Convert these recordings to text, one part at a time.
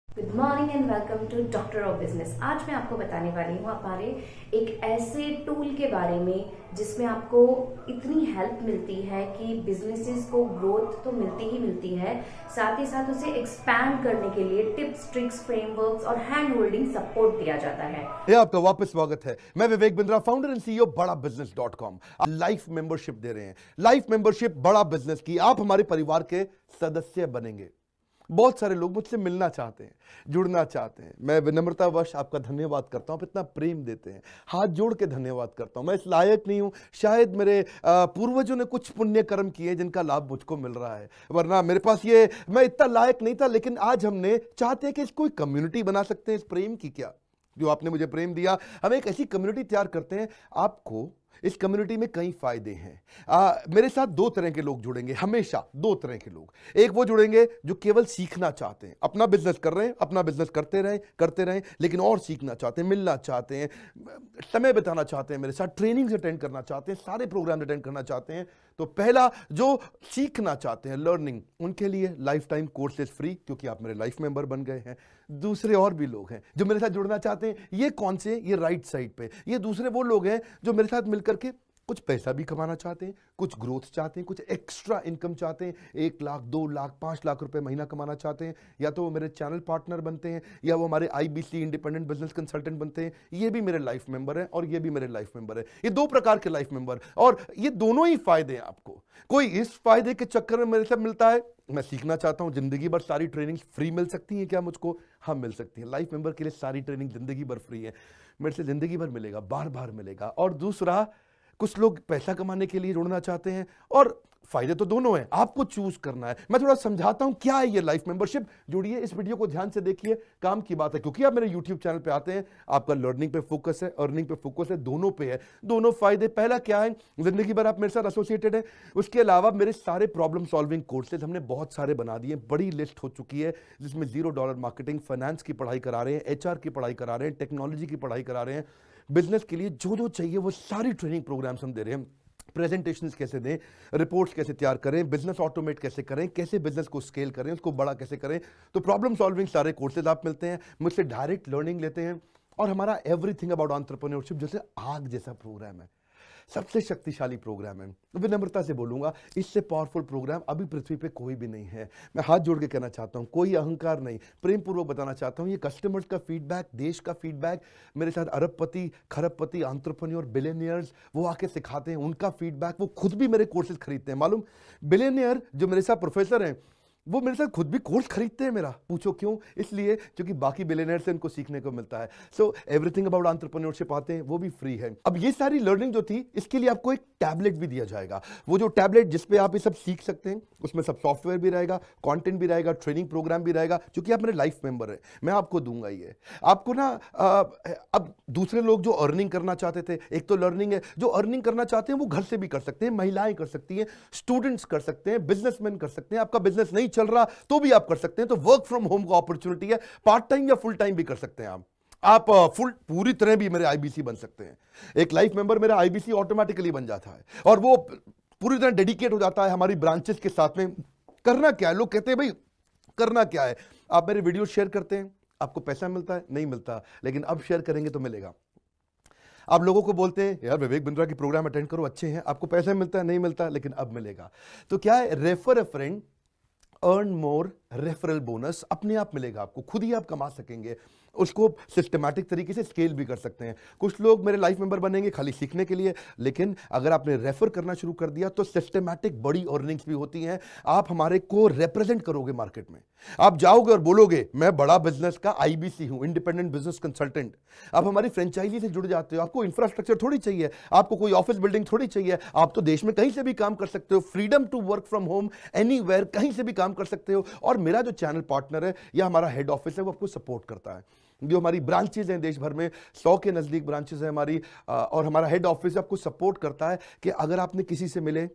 Good morning and welcome to doctor of business. आज मैं आपको बताने वाली हूँ हमारे एक ऐसे टूल के बारे में जिसमें आपको इतनी हेल्प मिलती है कि बिजनेसेस को ग्रोथ तो मिलती ही मिलती है, साथ ही साथ उसे एक्सपैंड करने के लिए टिप्स, ट्रिक्स, फ्रेमवर्क्स और हैंड होल्डिंग सपोर्ट दिया जाता है। ये आपका वापस स्वागत है। मैं Vivek Bindra, founder and CEO बड़ा बिजनेस.com। लाइफ मेंबरशिप दे रहे हैं। लाइफ मेंबरशिप बड़ा बिजनेस की। आप हमारे परिवार के सदस्य बनेंगे। बहुत सारे लोग मुझसे मिलना चाहते हैं, जुड़ना चाहते हैं। मैं विनम्रतावश आपका धन्यवाद करता हूं। आप इतना प्रेम देते हैं, हाथ जोड़ के धन्यवाद करता हूं। मैं इस लायक नहीं हूं, शायद मेरे पूर्वजों ने कुछ पुण्य कर्म किए जिनका लाभ मुझको मिल रहा है, वरना मेरे पास ये मैं इतना लायक नहीं था। लेकिन आज हमने चाहते हैं कि इसको कोई कम्युनिटी बना सकते हैं इस प्रेम की। क्या जो आपने मुझे प्रेम दिया, हम एक ऐसी कम्युनिटी तैयार करते हैं। आपको इस कम्युनिटी में कई फायदे हैं। मेरे साथ दो तरह के लोग जुड़ेंगे, हमेशा दो तरह के लोग। एक वो जुड़ेंगे जो केवल सीखना चाहते हैं, अपना बिजनेस कर रहे हैं, अपना बिजनेस करते रहें, लेकिन और सीखना चाहते हैं, मिलना चाहते हैं, समय बिताना चाहते हैं, मेरे साथ ट्रेनिंग्स अटेंड करना चाहते हैं, सारे प्रोग्राम अटेंड करना चाहते हैं। तो पहला, जो सीखना चाहते हैं, लर्निंग, उनके लिए लाइफ टाइम कोर्सेज फ्री, क्योंकि आप मेरे लाइफ मेंबर बन गए हैं। दूसरे और भी लोग हैं जो मेरे साथ जुड़ना चाहते हैं। ये कौन से? ये राइट साइड पे, ये दूसरे वो लोग हैं जो मेरे साथ मिलकर के कुछ पैसा भी कमाना चाहते हैं, कुछ ग्रोथ चाहते हैं, कुछ एक्स्ट्रा इनकम चाहते हैं। 1 लाख, 2 लाख, 5 लाख रुपए महीना कमाना चाहते हैं। या तो वो मेरे चैनल पार्टनर बनते हैं, या वो हमारे IBC इंडिपेंडेंट बिजनेस कंसल्टेंट बनते हैं। ये भी मेरे लाइफ मेंबर हैं और ये भी मेरे लाइफ मेंबर है। ये दो प्रकार के लाइफ मेंबर, और ये दोनों ही फायदे हैं आपको। कोई इस फायदे के चक्कर में मेरे साथ मिलता है, मैं सीखना चाहता हूं, जिंदगी भर सारी ट्रेनिंग फ्री मिल सकती है क्या मुझको? हाँ, मिल सकती है। लाइफ मेंबर के लिए सारी ट्रेनिंग जिंदगी भर फ्री है, मेरे से जिंदगी भर मिलेगा, बार बार मिलेगा। और दूसरा, कुछ लोग पैसा कमाने के लिए जुड़ना चाहते हैं, और फायदे तो दोनों हैं, आपको चूज करना है। मैं थोड़ा समझाता हूं क्या है ये लाइफ मेंबरशिप। जुड़िए, इस वीडियो को ध्यान से देखिए, काम की बात है। क्योंकि आप मेरे YouTube चैनल पे आते हैं, आपका लर्निंग पे फोकस है, अर्निंग पे फोकस है, दोनों पे है। दोनों फायदे, पहला क्या है, जिंदगी भर आप मेरे साथ एसोसिएटेड है। उसके अलावा मेरे सारे प्रॉब्लम सॉल्विंग कोर्सेज हमने बहुत सारे बना दिए, बड़ी लिस्ट हो चुकी है, जिसमें $0 मार्केटिंग, फाइनेंस की पढ़ाई करा रहे हैं, HR की पढ़ाई करा रहे हैं, टेक्नोलॉजी की पढ़ाई करा रहे हैं। बिजनेस के लिए जो जो चाहिए वो सारी ट्रेनिंग प्रोग्राम्स हम दे रहे हैं। प्रेजेंटेशंस कैसे दें, रिपोर्ट्स कैसे तैयार करें, बिजनेस ऑटोमेट कैसे करें, कैसे बिजनेस को स्केल करें, उसको बड़ा कैसे करें। तो प्रॉब्लम सॉल्विंग सारे कोर्सेज आप मिलते हैं, मुझसे डायरेक्ट लर्निंग लेते हैं। और हमारा एवरीथिंग अबाउट एंटरप्रेन्योरशिप जैसे आग जैसा प्रोग्राम है, सबसे शक्तिशाली प्रोग्राम है। विनम्रता से बोलूंगा, इससे पावरफुल प्रोग्राम अभी पृथ्वी पे कोई भी नहीं है। मैं हाथ जोड़ के कहना चाहता हूं, कोई अहंकार नहीं, प्रेम पूर्वक बताना चाहता हूं, ये कस्टमर्स का फीडबैक, देश का फीडबैक, मेरे साथ अरबपति, खरबपति, एंटरप्रेन्योर, बिलियनियर्स, वो आके सिखाते हैं, उनका फीडबैक, वो खुद भी मेरे कोर्सेज खरीदते हैं। मालूम, बिलियनियर जो मेरे साथ प्रोफेसर हैं, वो मेरे साथ खुद भी कोर्स खरीदते हैं मेरा। पूछो क्यों? इसलिए क्योंकि बाकी बिलियनियर से इनको सीखने को मिलता है। सो एवरीथिंग अबाउट एंटरप्रेन्योरशिप आते हैं, वो भी फ्री है। अब ये सारी लर्निंग जो थी, इसके लिए आपको एक टैबलेट भी दिया जाएगा। वो जो टैबलेट जिसपे आप ये सब सीख सकते हैं, उसमें सब सॉफ्टवेयर भी रहेगा, कंटेंट भी रहेगा, ट्रेनिंग प्रोग्राम भी रहेगा। क्योंकि आप मेरे लाइफ मेंबर है, मैं आपको दूंगा ये। आपको ना अब दूसरे लोग जो अर्निंग करना चाहते थे, एक तो लर्निंग है, जो अर्निंग करना चाहते हैं वो घर से भी कर सकते हैं, महिलाएं कर सकती हैं, स्टूडेंट्स कर सकते हैं, बिजनेसमैन कर सकते हैं। आपका बिजनेस नहीं चल रहा तो भी आप कर सकते हैं। तो वर्क फ्रॉम होम का अपॉर्चुनिटी है, पार्ट टाइम या फुल टाइम भी कर सकते हैं आप फुल पूरी तरह भी मेरे IBC बन सकते हैं। एक लाइफ मेंबर मेरा IBC ऑटोमेटिकली बन जाता है, और वो पूरी तरह डेडिकेट हो जाता है हमारी ब्रांचेस के साथ में। करना क्या है, लोग कहते हैं भाई करना क्या है, आप मेरे वीडियो शेयर करते हैं, आपको पैसा मिलता है? नहीं मिलता, लेकिन अब शेयर करेंगे तो मिलेगा। आप लोगों को बोलते हैं यार विवेक बिंद्रा की प्रोग्राम अटेंड करो, अच्छे हैं, आपको पैसा मिलता है? नहीं मिलता, लेकिन अब मिलेगा। तो क्या है, refer a friend, earn more, referral bonus अपने आप मिलेगा आपको, खुद ही आप कमा सकेंगे। उसको सिस्टमैटिक तरीके से स्केल भी कर सकते हैं। कुछ लोग मेरे लाइफ मेंबर बनेंगे खाली सीखने के लिए, लेकिन अगर आपने रेफर करना शुरू कर दिया तो सिस्टमैटिक बड़ी अर्निंग्स भी होती हैं। आप हमारे को रिप्रेजेंट करोगे मार्केट में, आप जाओगे और बोलोगे मैं बड़ा बिजनेस का IBC हूं, इंडिपेंडेंट बिजनेस कंसल्टेंट। आप हमारी फ्रेंचाइजी से जुड़ जाते हो, आपको इंफ्रास्ट्रक्चर थोड़ी चाहिए, आपको कोई ऑफिस बिल्डिंग थोड़ी चाहिए, आप तो देश में कहीं से भी काम कर सकते हो, freedom to work from home, anywhere, कहीं से भी काम कर सकते हो। और मेरा जो चैनल पार्टनर है या हमारा हेड ऑफिस है, वो आपको सपोर्ट करता है। जो हमारी ब्रांचेज हैं देश भर में, 100 के नजदीक ब्रांचेज हैं हमारी, और हमारा हेड ऑफिस आपको सपोर्ट करता है कि अगर आपने किसी से मिले,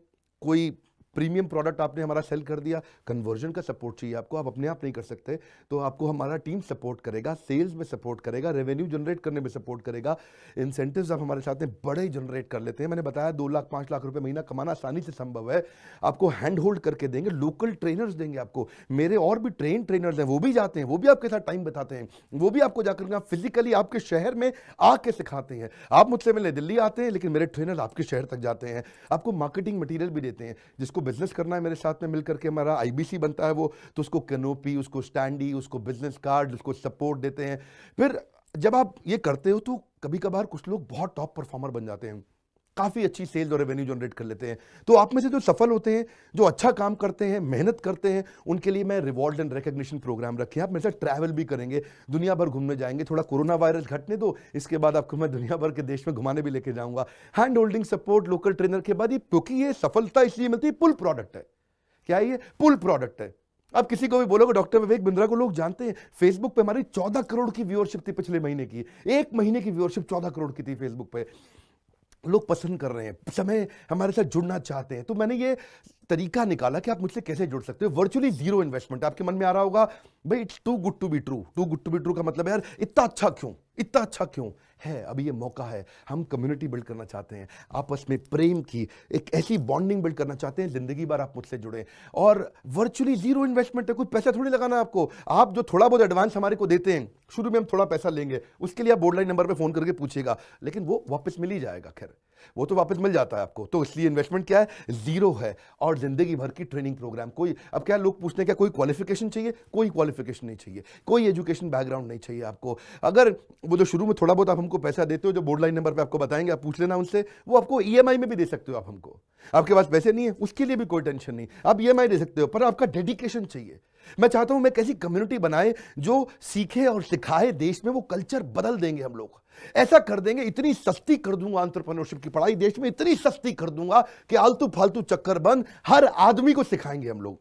कोई प्रीमियम प्रोडक्ट आपने हमारा सेल कर दिया, कन्वर्जन का सपोर्ट चाहिए आपको, आप अपने आप नहीं कर सकते, तो आपको हमारा टीम सपोर्ट करेगा, सेल्स में सपोर्ट करेगा, रेवेन्यू जनरेट करने में सपोर्ट करेगा, इंसेंटिव्स आप हमारे साथ में बड़े जनरेट कर लेते हैं। मैंने बताया 2 लाख 5 लाख रुपए महीना कमाना आसानी से संभव है। आपको हैंड होल्ड करके देंगे, लोकल ट्रेनर्स देंगे आपको, मेरे और भी ट्रेनर्स हैं, वो भी जाते हैं, वो भी आपके साथ टाइम बिताते हैं, वो भी आपको जाकर फिजिकली आपके शहर में आके सिखाते हैं। आप मुझसे मिलने दिल्ली आते हैं, लेकिन मेरे ट्रेनर आपके शहर तक जाते हैं, आपको मार्केटिंग मटेरियल भी देते हैं। जिसको बिजनेस करना है मेरे साथ में मिलकर के, हमारा आईबीसी बनता है वो, तो उसको कैनोपी, उसको स्टैंडी, उसको बिजनेस कार्ड, उसको सपोर्ट देते हैं। फिर जब आप ये करते हो तो कभी कभार कुछ लोग बहुत टॉप परफॉर्मर बन जाते हैं, काफी अच्छी सेल्स और रेवेन्यू जनरेट कर लेते हैं। तो आप में से जो सफल होते हैं, जो अच्छा काम करते हैं, मेहनत करते हैं, उनके लिए मैं रिवॉर्ड एंड रिकॉग्निशन प्रोग्राम रखे हैं। आप मेरे साथ ट्रैवल भी करेंगे, दुनिया भर घूमने जाएंगे, थोड़ा कोरोना वायरस घटने दो, इसके बाद आपको मैं दुनिया भर के देश में घुमाने भी लेके जाऊंगा। Hand holding support, local trainer के बाद ये, क्योंकि ये सफलता इसलिए मिलती है, पुल प्रोडक्ट है। क्या ये पुल प्रोडक्ट है? अब किसी को भी बोलोगे डॉक्टर विवेक बिंद्रा को लोग जानते हैं, फेसबुक पे हमारी 14 करोड़ की व्यूअरशिप थी पिछले महीने की, एक महीने की व्यूअरशिप 14 करोड़ की थी फेसबुक पे। लोग पसंद कर रहे हैं, समय हमारे साथ जुड़ना चाहते हैं। तो मैंने ये तरीका निकाला कि आप मुझसे कैसे जुड़ सकते हो, वर्चुअली जीरो इन्वेस्टमेंट। आपके मन में आ रहा होगा भाई it's too good to be true. Too good to be true का मतलब है यार इतना अच्छा क्यों, इतना अच्छा क्यों है? अभी ये मौका है, हम कम्युनिटी बिल्ड करना चाहते हैं, आपस में प्रेम की एक ऐसी बॉन्डिंग बिल्ड करना चाहते हैं, जिंदगी भर आप मुझसे जुड़े। और वर्चुअली जीरो इन्वेस्टमेंट है, कोई पैसा थोड़ी लगाना है आपको। आप जो थोड़ा बहुत एडवांस हमारे को देते हैं, शुरू में हम थोड़ा पैसा लेंगे, उसके लिए आप बोर्ड लाइन नंबर पे फोन करके पूछिएगा, लेकिन वो वापस मिल ही जाएगा। खैर वो तो वापस मिल जाता है आपको, तो इसलिए इन्वेस्टमेंट क्या है, जीरो है। और जिंदगी भर की ट्रेनिंग प्रोग्राम। कोई, अब क्या लोग पूछते हैं क्या कोई क्वालिफिकेशन चाहिए? कोई क्वालिफिकेशन नहीं चाहिए, कोई एजुकेशन बैकग्राउंड नहीं चाहिए आपको। अगर वो जो शुरू में थोड़ा बहुत आप हमको पैसा देते हो, जो बोर्ड लाइन नंबर पे आपको बताएंगे, आप पूछ लेना उनसे, वो आपको ईएमआई में भी दे सकते हो आप हमको। आपके पास पैसे नहीं है उसके लिए भी कोई टेंशन नहीं, आप ईएमआई दे सकते हो, पर आपका डेडिकेशन चाहिए। मैं चाहता हूं मैं कैसी कम्युनिटी बनाए जो सीखे और सिखाए, देश में वो कल्चर बदल देंगे हम लोग। ऐसा कर देंगे, इतनी सस्ती कर दूंगा एंटरप्रेन्योरशिप की पढ़ाई देश में, इतनी सस्ती कर दूंगा कि आलतू फालतू चक्कर बंद, हर आदमी को सिखाएंगे हम लोग।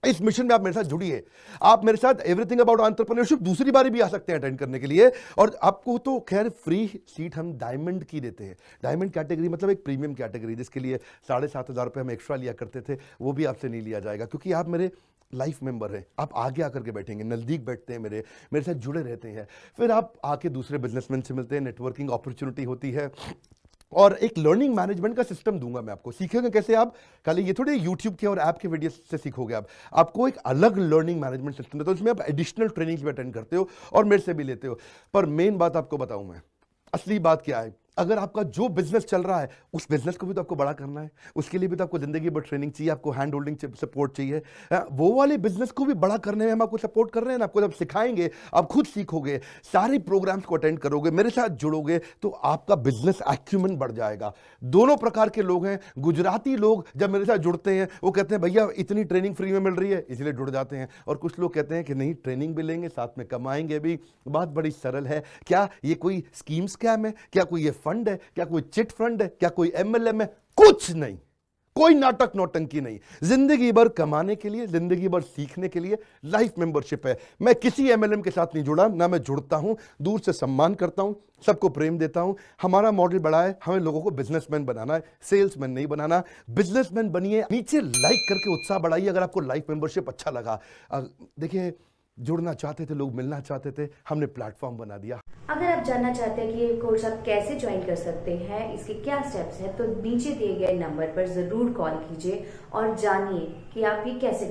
इस मिशन में आप मेरे साथ जुड़िए। आप मेरे साथ एवरीथिंग अबाउट एंटरप्रेन्योरशिप दूसरी बारी भी आ सकते हैं अटेंड करने के लिए। और आपको तो खैर फ्री सीट हम डायमंड की देते हैं। डायमंड कैटेगरी मतलब एक प्रीमियम कैटेगरी, जिसके लिए 7,500 रुपये हम एक्स्ट्रा लिया करते थे, वो भी आपसे नहीं लिया जाएगा, क्योंकि आप मेरे लाइफ मेंबर हैं। आप आगे आकर के बैठेंगे, नज़दीक बैठते हैं, मेरे साथ जुड़े रहते हैं। फिर आप आके दूसरे बिजनेसमैन से मिलते हैं, नेटवर्किंग अपॉर्चुनिटी होती है। और एक लर्निंग मैनेजमेंट का सिस्टम दूंगा मैं आपको। सीखेंगे कैसे आप? खाली ये थोड़े यूट्यूब के और ऐप के वीडियो से सीखोगे आप। आपको एक अलग लर्निंग मैनेजमेंट सिस्टम देता हूं, उसमें आप एडिशनल ट्रेनिंग्स भी अटेंड करते हो और मेरे से भी लेते हो। पर मेन बात आपको बताऊं मैं, असली बात क्या है, अगर आपका जो बिजनेस चल रहा है उस बिजनेस को भी तो आपको बड़ा करना है, उसके लिए भी तो आपको जिंदगी भर ट्रेनिंग चाहिए, आपको हैंड होल्डिंग सपोर्ट चाहिए। वो वाले बिजनेस को भी बड़ा करने में हम आपको सपोर्ट कर रहे हैं ना। आपको जब सिखाएंगे, आप खुद सीखोगे, सारे प्रोग्राम्स को अटेंड करोगे, मेरे साथ जुड़ोगे, तो आपका बिजनेस एक्यूमेंट बढ़ जाएगा। दोनों प्रकार के लोग हैं। गुजराती लोग जब मेरे साथ जुड़ते हैं वो कहते हैं भैया इतनी ट्रेनिंग फ्री में मिल रही है, इसलिए जुड़ जाते हैं। और कुछ लोग कहते हैं कि नहीं, ट्रेनिंग भी लेंगे, साथ में कमाएंगे भी। बात बड़ी सरल है। क्या ये कोई स्कीम स्कैम है? क्या कोई ये फंड है? क्या कोई चिट फंड है? क्या कोई एमएलएम है? कुछ नहीं, कोई नाटक नौटंकी नहीं। जिंदगी भर कमाने के लिए, जिंदगी भर सीखने के लिए लाइफ मेंबरशिप है। मैं किसी एमएलएम के साथ नहीं जुड़ा, ना मैं जुड़ता हूं। दूर से सम्मान करता हूं, सबको प्रेम देता हूं। हमारा मॉडल बड़ा है, हमें लोगों को बिजनेसमैन बनाना है, सेल्समैन नहीं बनाना। बिजनेसमैन बनिए। नीचे लाइक करके उत्साह बढ़ाइए अगर आपको लाइफ मेंबरशिप अच्छा लगा। देखिए, जुड़ना चाहते थे लोग, मिलना चाहते थे, हमने प्लेटफॉर्म बना दिया। अगर आप जानना चाहते हैं कि ये कोर्स आप कैसे ज्वाइन कर सकते हैं, इसके क्या स्टेप्स हैं, तो नीचे दिए गए नंबर पर जरूर कॉल कीजिए और जानिए कि आप ये कैसे